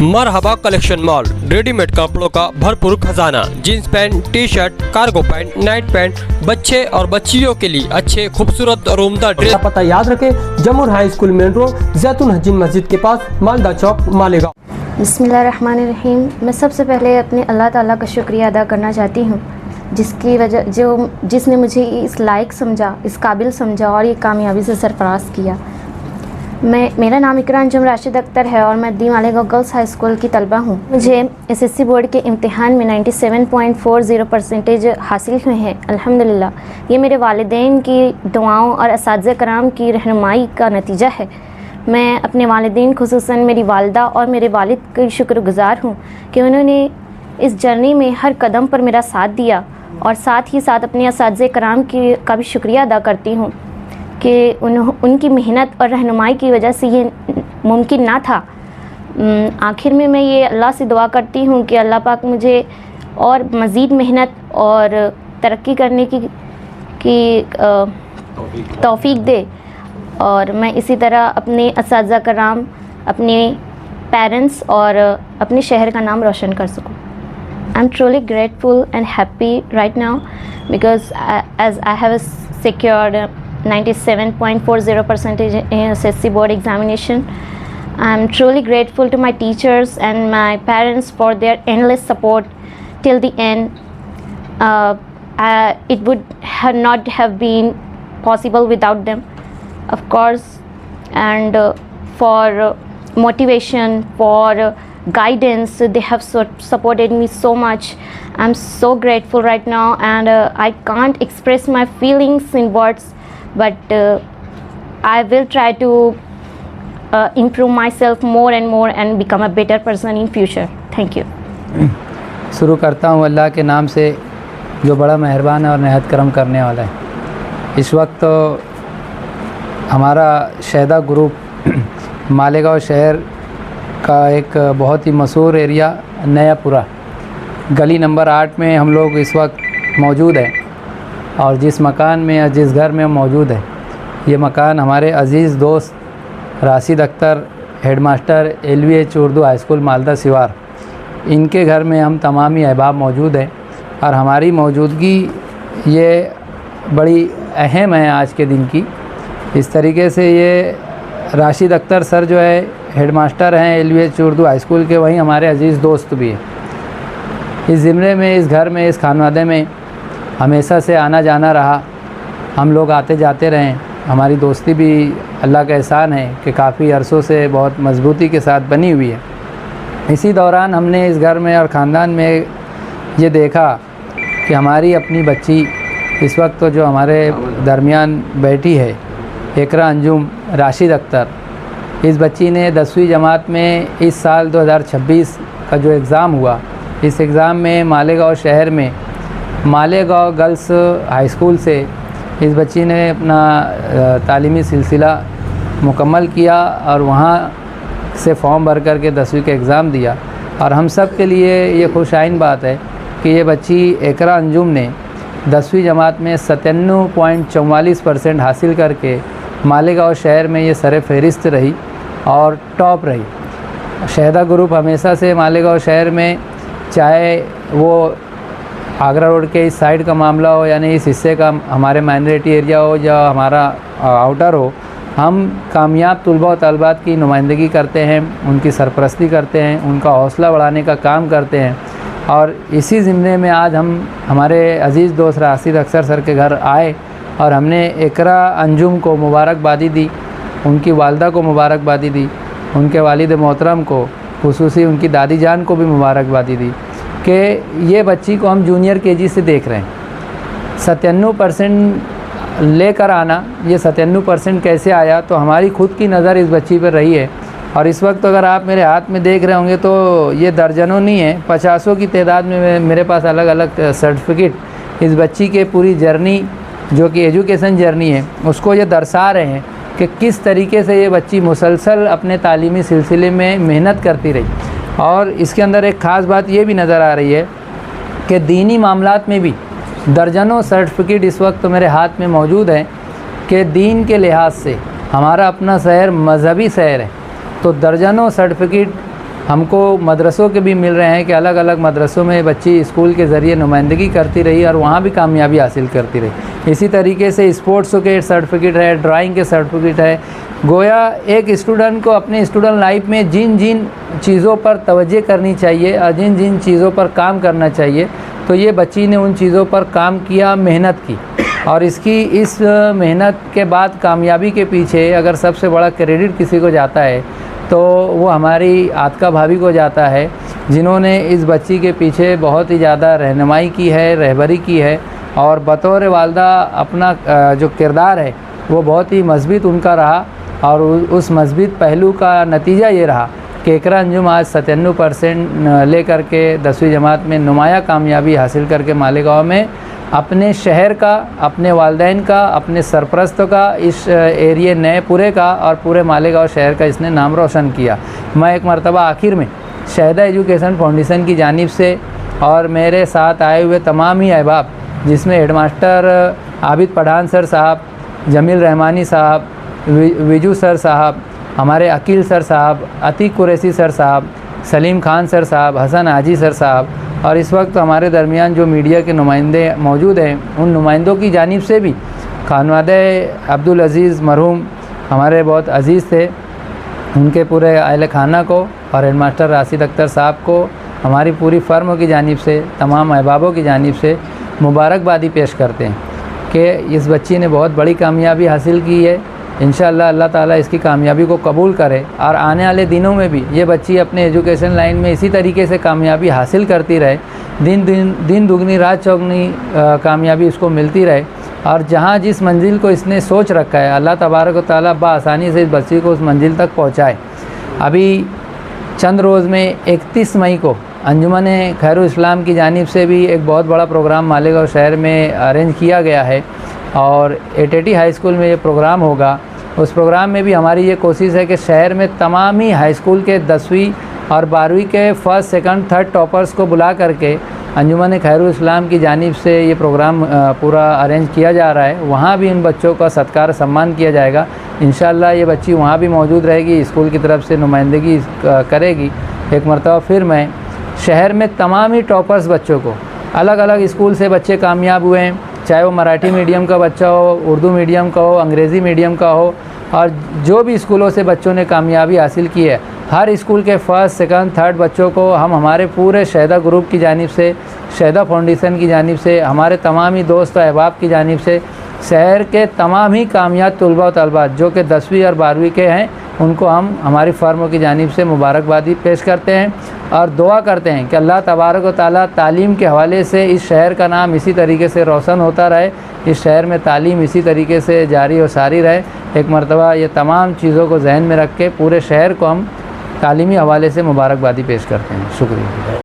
मरहबा collection mall, readymade कपड़ों का भरपूर खजाना, jeans pant, T shirt, cargo pant, night pant, बच्चे और बच्चियों के लिए अच्छे खूबसूरत और उम्दा ड्रेस। पता याद रखें, जमुर हाई स्कूल मेन रोड, जैतून हजीन मस्जिद के पास, मालदा चौक, मालेगांव। बिस्मिल्लाहिर्रहमानिर्रहीम। मैं सबसे पहले अपने अल्लाह ताला का शुक्रिया अदा करना चाहती हूँ, जिसने मुझे इस लायक समझा, इस काबिल समझा और ये कामयाबी से सरफराज किया। मेरा नाम इकरा अंजुम राशिद अख्तर है और मैं दी मालेगांव गर्ल्स हाई स्कूल की तलबा हूँ। मुझे एसएससी बोर्ड के इम्तिहान में 97.40% हासिल हुए हैं, अल्हम्दुलिल्लाह। ये मेरे वालिदैन की दुआओं और असातिज़ा कराम की रहनुमाई का नतीजा है। मैं अपने वालिदैन खुसूसन मेरी वालिदा और मेरे वालिद की शुक्रगुज़ार हूँ कि उन्होंने इस जर्नी में हर कदम पर मेरा साथ दिया, और साथ ही साथ अपने असातिज़ा कराम का भी शुक्रिया अदा करती हूँ कि उनकी मेहनत और रहनुमाई की वजह से ये मुमकिन ना था। आखिर में मैं ये अल्लाह से दुआ करती हूँ कि अल्लाह पाक मुझे और मज़ीद मेहनत और तरक्की करने की तौफ़ीक दे, और मैं इसी तरह अपने असातिज़ा कराम, अपने पेरेंट्स और अपने शहर का नाम रोशन कर सकूँ। I am truly grateful and happy right now because as I have secured 97.40% in SSC board examination. I am truly grateful to my teachers and my parents for their endless support till the end. It would not have been possible without them, of course, and for motivation, for guidance, they have supported me so much. I'm so grateful right now, and I can't express my feelings in words, but I will try to improve myself more and more and become a better person in future. Thank you. शुरू करता हूँ अल्लाह के नाम से जो बड़ा मेहरबान है और नहायत करम करने वाला है। इस वक्त तो हमारा शहदा ग्रुप मालेगांव शहर का एक बहुत ही मशहूर एरिया नयापुरा गली नंबर 8 में हम लोग इस वक्त मौजूद हैं, और जिस मकान में या जिस घर में हम मौजूद हैं, ये मकान हमारे अज़ीज़ दोस्त Rashid Akhtar, headmaster LVH Urdu high school Malda सिवार, इनके घर में हम तमाम ही अहबाब मौजूद हैं। और हमारी मौजूदगी ये बड़ी अहम है आज के दिन की। इस तरीके से ये राशिद अख्तर सर जो है हेडमास्टर हैं LVH उर्दू हाई स्कूल के, वहीं हमारे अज़ीज़ दोस्त भी हैं। इस ज़िम्मे में, इस घर में, इस खानवादे में हमेशा से आना जाना रहा। हम लोग आते जाते रहें। हमारी दोस्ती भी अल्लाह का एहसान है कि काफ़ी अरसों से बहुत मजबूती के साथ बनी हुई है। इसी दौरान हमने इस घर में और ख़ानदान में ये देखा कि हमारी अपनी बच्ची इस वक्त तो जो हमारे दरमियान बैठी है, इकरा अंजुम राशिद अख्तर, इस बच्ची ने 10वीं जमात में इस साल 2026 का जो एग्ज़ाम हुआ, इस एग्ज़ाम में मालेगांव शहर में मालेगांव गर्ल्स हाई स्कूल से इस बच्ची ने अपना तालीमी सिलसिला मुकम्मल किया और वहाँ से फॉर्म भर कर के 10वीं का एग्ज़ाम दिया। और हम सब के लिए ये खुशाइन बात है कि ये बच्ची इकरा अंजुम ने 10वीं जमात में 97.44% हासिल करके मालेगांव शहर में ये सर फहरिस्त रही और टॉप रही। शहदा ग्रुप हमेशा से मालेगांव शहर में, चाहे वो आगरा रोड के इस साइड का मामला हो, यानी इस हिस्से का हमारे माइनॉरिटी एरिया हो या हमारा आउटर हो, हम कामयाब तुलबा और तलबात की नुमाइंदगी करते हैं, उनकी सरपरस्ती करते हैं, उनका हौसला बढ़ाने का काम करते हैं। और इसी ज़िम्मे में आज हम हमारे अज़ीज़ दोस्त राशिद अख्तर सर के घर आए और हमने इकरा अंजुम को मुबारकबादी दी, उनकी वालदा को मुबारकबादी दी, उनके वालिद मोहतरम को, खुसूसी उनकी दादी जान को भी मुबारकबादी दी कि ये बच्ची को हम जूनियर KG से देख रहे हैं। 97% लेकर आना, ये 97% कैसे आया, तो हमारी खुद की नज़र इस बच्ची पर रही है। और इस वक्त अगर आप मेरे हाथ में देख रहे होंगे तो ये दर्जनों नहीं है, 50 की तादाद में मेरे पास अलग अलग सर्टिफिकेट इस बच्ची के पूरी जर्नी जो कि एजुकेशन जर्नी है उसको ये दर्शा रहे हैं कि किस तरीके से ये बच्ची मुसलसल अपने तालीमी सिलसिले में मेहनत करती रही। और इसके अंदर एक ख़ास बात ये भी नज़र आ रही है कि दीनी मामलात में भी दर्जनों सर्टिफिकेट इस वक्त तो मेरे हाथ में मौजूद हैं कि दीन के लिहाज से हमारा अपना शहर मजहबी शहर है, तो दर्जनों सर्टिफिकेट हमको मदरसों के भी मिल रहे हैं कि अलग अलग मदरसों में बच्ची स्कूल के ज़रिए नुमाइंदगी करती रही और वहाँ भी कामयाबी हासिल करती रही। इसी तरीके से स्पोर्ट्स के सर्टिफिकेट है, ड्राइंग के सर्टिफिकेट है। गोया एक स्टूडेंट को अपने स्टूडेंट लाइफ में जिन जिन चीज़ों पर तवज्जो करनी चाहिए और जिन जिन चीज़ों पर काम करना चाहिए, तो ये बच्ची ने उन चीज़ों पर काम किया, मेहनत की, और इस मेहनत के बाद कामयाबी के पीछे अगर सबसे बड़ा क्रेडिट किसी को जाता है तो वो हमारी आतिका भाभी को जाता है, जिन्होंने इस बच्ची के पीछे बहुत ही ज़्यादा रहनुमाई की है, रहबरी की है, और बतौर वालदा अपना जो किरदार है वो बहुत ही मज़बूत उनका रहा। और उस मज़बूत पहलू का नतीजा ये रहा कि इकरा अंजुम आज 97% लेकर के 10वीं जमात में नुमाया कामयाबी हासिल करके मालेगांव में अपने शहर का, अपने वालिदैन का, अपने सरपरस्तों का, इस एरिए नए पूरे का और पूरे मालेगांव शहर का इसने नाम रोशन किया। मैं एक मरतबा आखिर में शहदा एजुकेशन फाउंडेशन की जानिब से और मेरे साथ आए हुए तमाम ही अहबाब, जिसमें हेडमास्टर आबिद पठान सर साहब, जमील रहमानी साहब, विजू सर साहब, हमारे अकील सर साहब, अतीक कुरैशी सर साहब, सलीम खान सर साहब, हसन हाजी सर साहब, और इस वक्त हमारे दरमियान जो मीडिया के नुमाइंदे मौजूद हैं, उन नुमाइंदों की जानिब से भी खानवादे अब्दुल अज़ीज़ मरहूम हमारे बहुत अज़ीज़ थे, उनके पूरे अहल खाना को और हेडमास्टर राशिद अख्तर साहब को हमारी पूरी फर्म की जानिब से, तमाम अहबाबों की जानिब से मुबारकबादी पेश करते हैं कि इस बच्ची ने बहुत बड़ी कामयाबी हासिल की है। इंशाअल्लाह अल्लाह ताला इसकी कामयाबी को कबूल करे और आने वाले दिनों में भी ये बच्ची अपने एजुकेशन लाइन में इसी तरीके से कामयाबी हासिल करती रहे, दिन दुगनी रात चौगनी कामयाबी इसको मिलती रहे, और जहाँ जिस मंजिल को इसने सोच रखा है अल्लाह तबारक व तआला बआसानी से इस बच्ची को उस मंजिल तक पहुँचाए। अभी चंद रोज़ में 31 मई को अंजुमन खैरुल इस्लाम की जानिब से भी एक बहुत बड़ा प्रोग्राम मालेगांव शहर में अरेंज किया गया है और एटीटी हाई स्कूल में ये प्रोग्राम होगा। उस प्रोग्राम में भी हमारी ये कोशिश है कि शहर में तमाम ही हाई स्कूल के 10वीं और 12वीं के फर्स्ट, सेकंड, थर्ड टॉपर्स को बुला करके अंजुमन खैरुल इस्लाम की जानिब से ये प्रोग्राम पूरा अरेंज किया जा रहा है। वहाँ भी उन बच्चों का सत्कार सम्मान किया जाएगा। इंशाअल्लाह ये बच्ची वहाँ भी मौजूद रहेगी, स्कूल की तरफ से नुमाइंदगी करेगी। एक मरतबा फिर मैं शहर में तमाम ही टॉपर्स बच्चों को, अलग अलग स्कूल से बच्चे कामयाब हुए हैं, चाहे वो मराठी मीडियम का बच्चा हो, उर्दू मीडियम का हो, अंग्रेज़ी मीडियम का हो, और जो भी स्कूलों से बच्चों ने कामयाबी हासिल की है, हर स्कूल के फर्स्ट, सेकंड, थर्ड बच्चों को हम हमारे पूरे शहदा ग्रुप की जानिब से, शहदा फाउंडेशन की जानिब से, हमारे तमाम ही दोस्त अहबाब की जानिब से, शहर के तमाम ही कामयाब तलबा व तलबात जो कि 10वीं और 12वीं के हैं, उनको हम हमारी फर्म की जानिब से मुबारकबादी पेश करते हैं और दुआ करते हैं कि अल्लाह तबारक व तआला तालीम के हवाले से इस शहर का नाम इसी तरीके से रोशन होता रहे, इस शहर में तालीम इसी तरीके से जारी और सारी रहे। एक मरतबा ये तमाम चीज़ों को जहन में रख के पूरे शहर को हम तालीमी हवाले से मुबारकबादी पेश करते हैं। शुक्रिया।